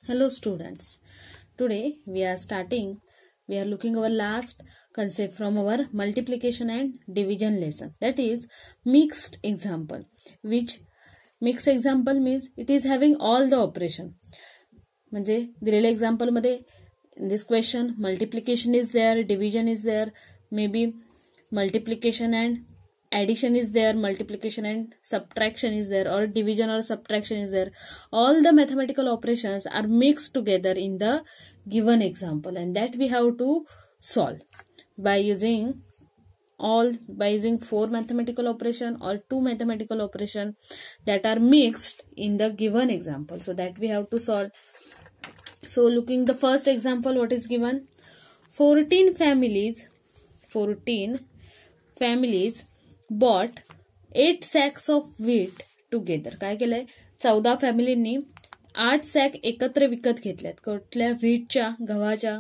Hello students, today we are looking our last concept from our multiplication and division lesson, that is mixed example, which mixed example means it is having all the operation. म्हणजे दिलेल्या example मध्ये in this question multiplication is there, division is there, maybe multiplication and addition is there, multiplication and subtraction is there, or division or subtraction is there. All the mathematical operations are mixed together in the given example, and that we have to solve by using four mathematical operation or two mathematical operation that are mixed in the given example. So that we have to solve. So looking the first example, what is given? 14 families bought 8 sacks of wheat together. काय केलंय? 14 फॅमिलींनी 8 sack एकत्र विकत घेतल्यात. कुठल्या? व्हीटच्या, गव्हाच्या.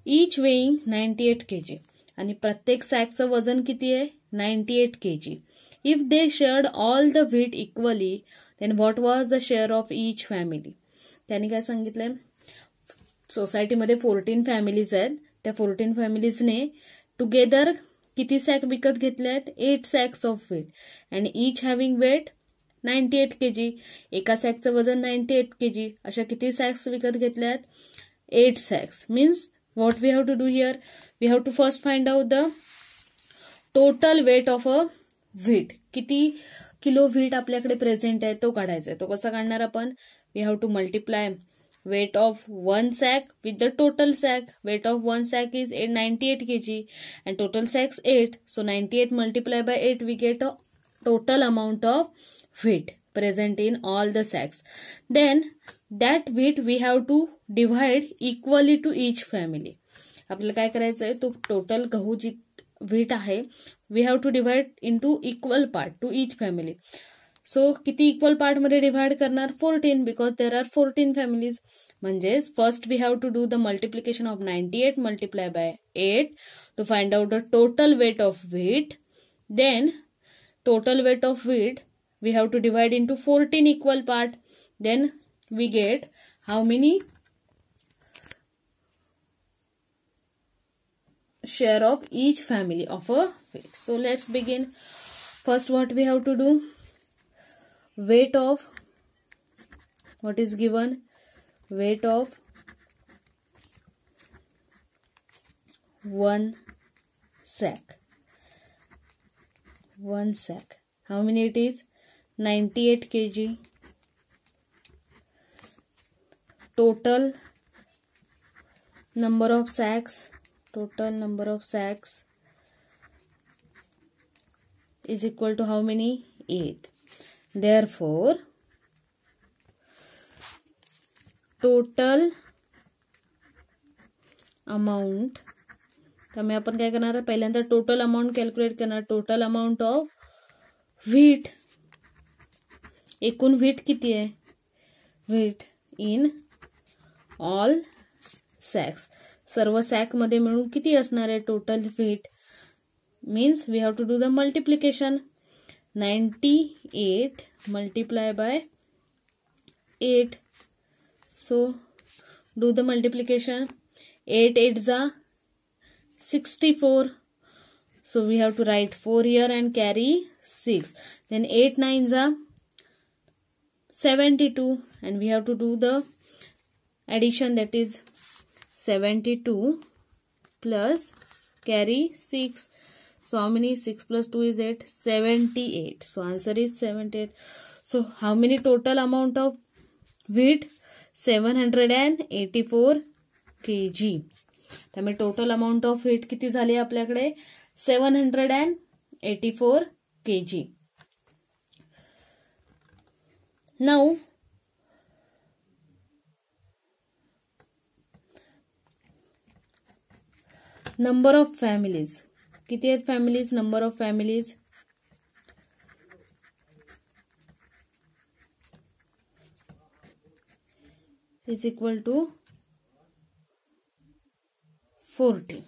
Etch weighing 98 kg. आणि प्रत्येक सॅकचं वजन किती आहे? 98 kg. If they shared all the wheat equally, then what was the share of each family? त्यांनी काय सांगितलंय? सोसायटीमध्ये 14 फॅमिलीज आहेत. त्या 14 फॅमिलीजने टुगेदर किती सॅक विकत घेतल्यात? 8 sacks of wheat and each having weight 98 kg. एका सॅकचं वजन 98 kg. अशा किती सॅक्स विकत घेतल्यात? 8 sacks. Means what we have to do here? We have to first find out the total weight of a wheat. किती kilo wheat आपल्याकडे present आहे तो काढायचा आहे. तो कसा काढणार आपण? We have to multiply weight of one sack with the total sack. Weight of one sack is 98 kg and total sacks 8. So 98 multiplied by 8, we get a total amount of wheat present in all the sacks. Then that wheat we have to divide equally to each family. आपल्याला काय करायचं आहे? तो total गहू जी wheat आहे, we have to divide into equal part to each family. So किती equal part मध्ये divide करणार? 14, बिकॉज देर आर 14 फॅमिलीज. म्हणजेच first we have to do the multiplication of 98 multiply by 8 to find out the total weight of wheat. Then total weight of wheat we have to divide into 14 equal part. Then we get how many share of each family of a wheat. So let's begin. First what we have to do? Weight of, what is given? Weight of one sack. One sack. How many it is? 98 kg. Total number of sacks. Total number of sacks is equal to how many? 8. Therefore, total amount, त्यामुळे आपण काय करणार? पहिल्यांदा total amount calculate करणार. Total amount of wheat. एकूण wheat किती आहे? Wheat in all sacks. सर्व सॅक मध्ये मिळून किती असणार आहे total wheat? Means we have to do the multiplication. 98 multiply by 8. So do the multiplication. 8 8s are 64. So we have to write 4 here and carry 6. Then 8 9s are 72 and we have to do the addition, that is 72 plus carry 6. So how many? 6 plus 2 is 8. 78. So answer is 78. So how many total amount of wheat? 784 kg. त्यामुळे total amount of wheat किती झाली आपल्याकडे? 784 kg. Now number of families. किती आहेत families? Number of families is equal to 14.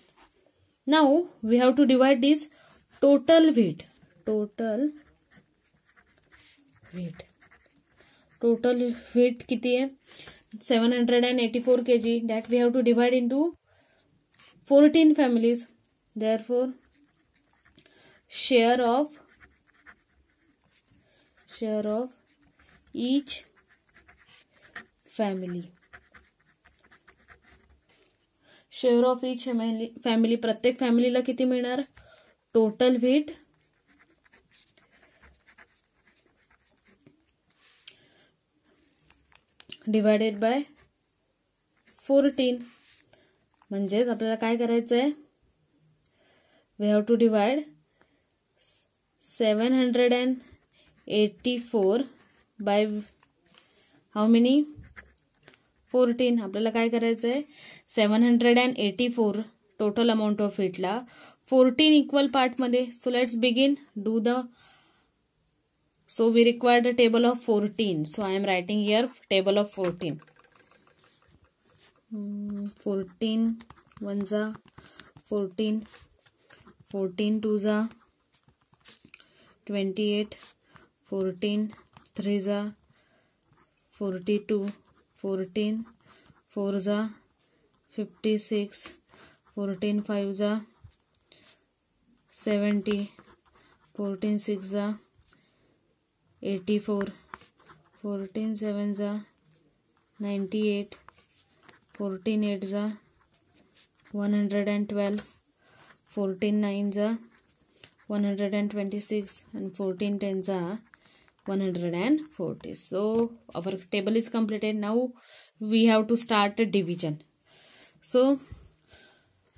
Now we have to divide this total wheat. Total wheat. Total weight किती आहे 784 kg, that we have to divide into 14 families. Therefore share of each family, share of each family, प्रत्येक फॅमिलीला किती मिळणार, total wheat divided by 14. म्हणजेच आपल्याला काय करायचं आहे, we have to divide 784 by how many, 14. आपल्याला काय करायचं आहे, 784 टोटल अमाऊंट ऑफ व्हीटला 14 इक्वल पार्टमध्ये. So let's begin do the, so we require the table of 14. So I am writing here table of 14. 14 1 जा 14, 14 2 जा 28, 14 3 जा 42, 14 4 जा 56, 14 5 जा 70, 14 6 जा 84, 14 7 जा 98, 14 8 जा 112, 14 9 जा 126 and 14 10 जा 140. So our table is completed. Now we have to start a division. So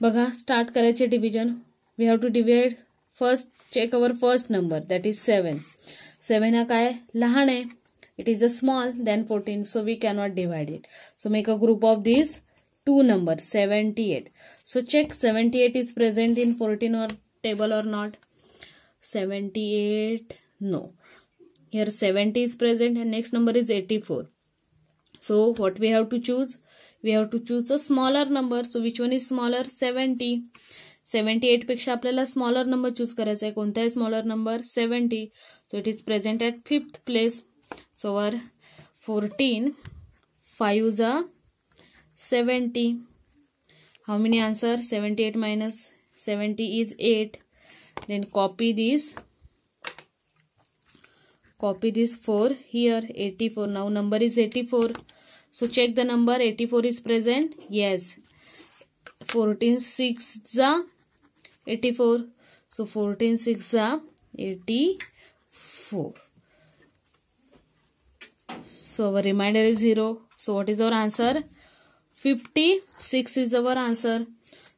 बघा स्टार्ट करायचे division. We have to divide, first check our first number that is 7. 7 हा काय लहान आहे, it is a small then 14, so we cannot divide it. So make a group of this 2 number 78. So check 78 is present in 14 or table or not. 78 no. Here 70 is present and next number is 84. So what we have to choose? We have to choose a smaller number. So which one is smaller? 70. 78 पेक्षा आपल्याला smaller number choose करायचा आहे. कोणता आहे smaller number? 70. So it is present at 5th place. So our 14 5 जा 70. How many answer? 78 minus 70 is 8. Then copy this 4 here, 84. Now number is 84. So check the number, 84 is present. Yes. 14 6 za 84. So 14 6 za 84. So our remainder is 0. So what is our answer? 56 is our answer.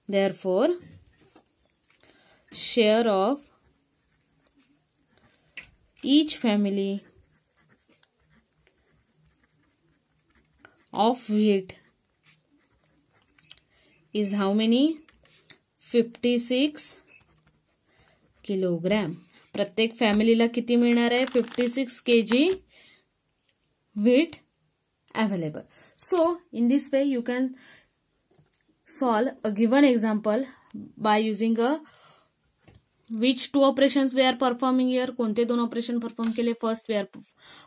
Therefore share of each family of wheat is how many? 56 kilogram. प्रत्येक फॅमिलीला किती मिळणार आहे? 56 kg wheat available. So in this way you can solve a given example by using a which two operations we are performing here. कोणते दोन operation perform केले? First we are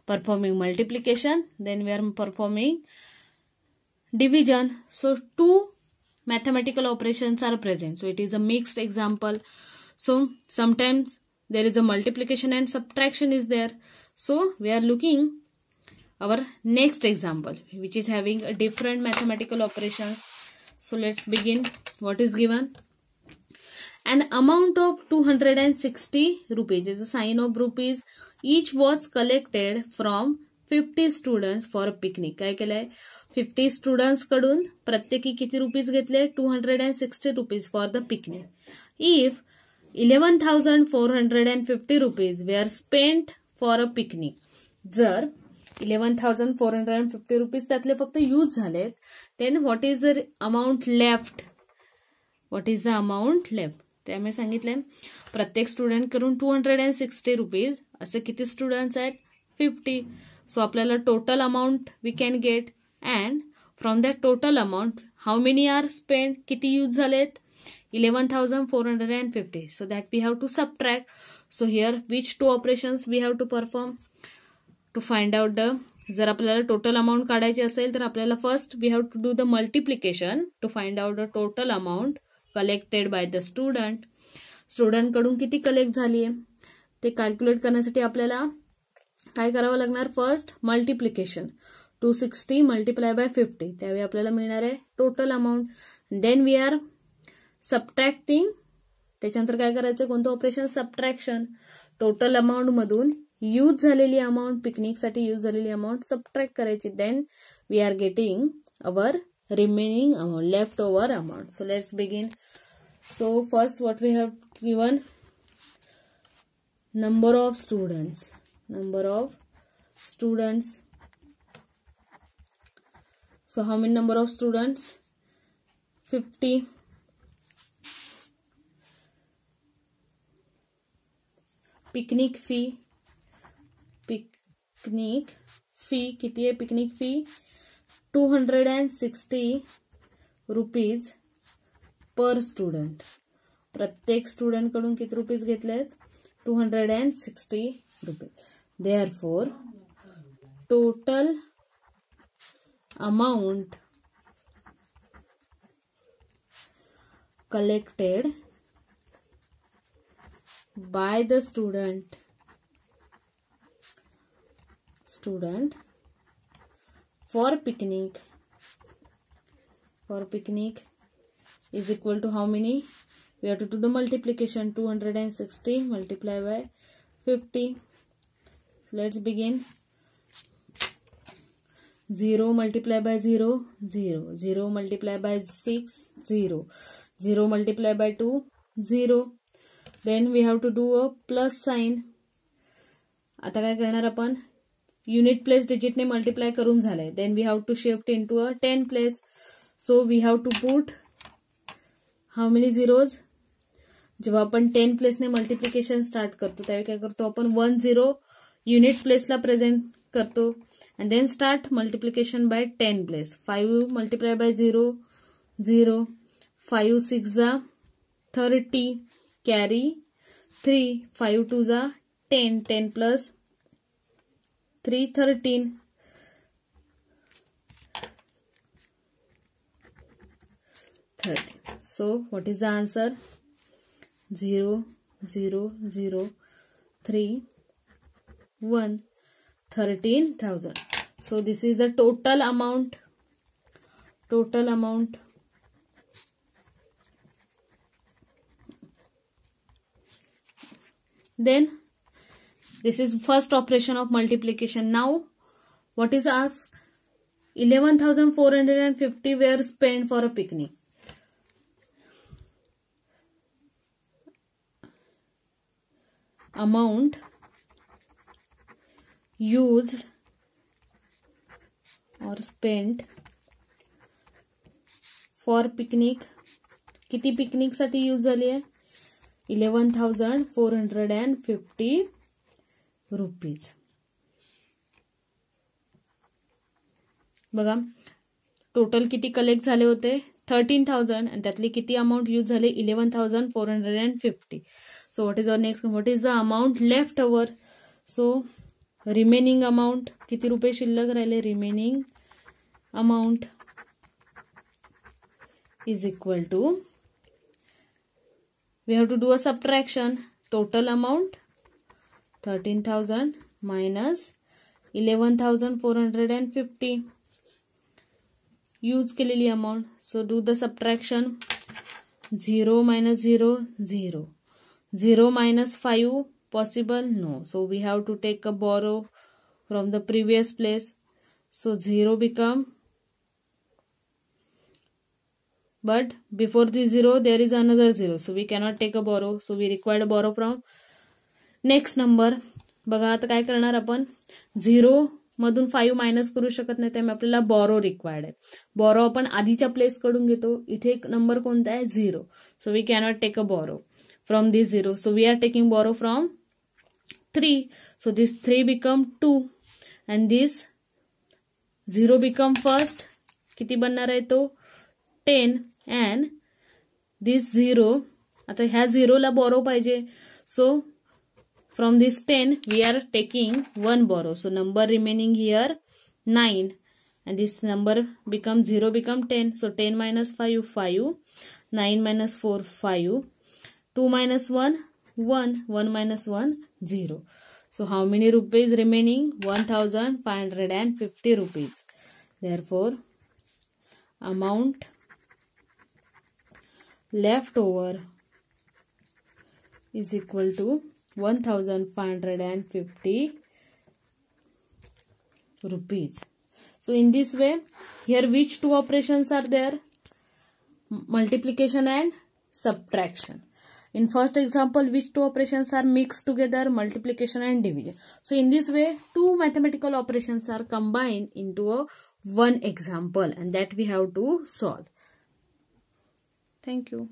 performing multiplication, then we are performing division. So two mathematical operations are present. So it is a mixed example. So sometimes there is a multiplication and subtraction is there. So we are looking our next example which is having a different mathematical operations. So let's begin. What is given? An amount of 260 rupees is a sign of rupees. Each was collected from 50 students for a picnic. काय केलंय? 50 students कडून प्रत्येकी किती rupees घेतले? 260 rupees for the picnic. If 11,450 rupees we are spent for a picnic, जर 11,450 rupees त्यातले फक्त use झालेत, then what is the amount left? What is the amount left? त्यामुळे सांगितलंय प्रत्येक स्टुडंट कडून 260 रुपीज, असे किती स्टुडंट्स आहेत? 50. सो आपल्याला total amount we can get, and from that total amount how many are spend, किती यूज झालेत? 11,450. So that we have to subtract. So here which two operations we have to perform to find out the जर आपल्याला total amount काढायची असेल तर आपल्याला first we have to do the multiplication to find out the total amount collected by the student. स्टुडंटकडून किती collect झाली आहे ते कॅल्क्युलेट करण्यासाठी आपल्याला काय करावं लागणार, फर्स्ट मल्टिप्लिकेशन 260 मल्टिप्लाय बाय 50, त्यावेळी आपल्याला मिळणार आहे total amount. Then we are subtracting, त्याच्यानंतर काय करायचं, कोणतं ऑपरेशन, सबट्रॅक्शन. टोटल अमाऊंट मधून यूज झालेली अमाऊंट, पिकनिकसाठी यूज झालेली अमाऊंट सबट्रॅक्ट करायची. Then we are getting our remaining amount, left over amount. So let's begin. So first what we have given, number of students. So how many number of students? 50. Picnic fee किती आहे, picnic फी 260 rupees per student. प्रत्येक student कडून किती rupees घेतलेत, 260 rupees. Therefore, total amount collected by the student for picnic is equal to how many? We have to do the multiplication. 260 multiply by 50. So let's begin. 0 multiply by 0, 0. 0 multiply by 6, 0. 0 multiply by 2, 0. Then we have to do a plus sign. आता काय करणार आपण, unit place digit ने multiply करून झालंय. Then we have to shift into a 10 place. So we have to put how many zeros? जेव्हा आपण 10 प्लेसने multiplication start करतो त्यावेळी काय करतो आपण, 1 0 युनिट प्लेसला प्रेझेंट करतो. And then start multiplication by 10 place. 5 multiply by 0, 0. 5 6 जा 30 कॅरी 3. 5 2 जा 10, 10 plus 3 13. 13. So what is the answer? 0 0 0 3 1 13,000. So this is the total amount. Then this is first operation of multiplication. Now what is asked? 11,450 were spent for a picnic. Amount used or spent for picnic. किती picnic साठी use झाली आहे, 11,450 rupees. बघा total किती collect झाले होते, 13,000, आणि त्यातली किती अमाऊंट यूज झाले, 11,450. So what is our next? What is the amount left over? So remaining amount, किती रुपये शिल्लक राहिले, remaining amount is equal to, we have to do a subtraction. Total amount 13,000 minus 11,450 use केलेली amount. So do the subtraction. 0 minus 0, 0. 0 minus 5 possible? No. So we have to take a borrow from the previous place. So 0 become, but before the 0 there is another 0. So we cannot take a borrow. So we require to borrow from next number. बघा आता काय करणार आपण, 0 मधून 5 minus करू शकत नाही, त्यामुळे आपल्याला बॉरो रिक्वायर्ड आहे. बॉरो आपण आधीच्या प्लेस कडून घेतो. इथे एक नंबर कोणता आहे, 0. So we cannot take a borrow from this 0. So we are taking borrow from 3. So this 3 become 2 and this 0 become first. किती बनणार आहे तो, 10, and this 0, आता ह्या 0 ला borrow पाहिजे. So from this 10 we are taking 1 borrow. So number remaining here 9, and this number becomes 0 become 10. So 10 minus 5, 5. 9 minus 4, 5. 2 minus 1, 1. 1 minus 1, 0. So how many rupees remaining? 1550 rupees. Therefore, amount left over is equal to 1550 rupees. So in this way, here which two operations are there? Multiplication and subtraction. In first example, which two operations are mixed together? Multiplication and division. So in this way, two mathematical operations are combined into one example, and that we have to solve. Thank you.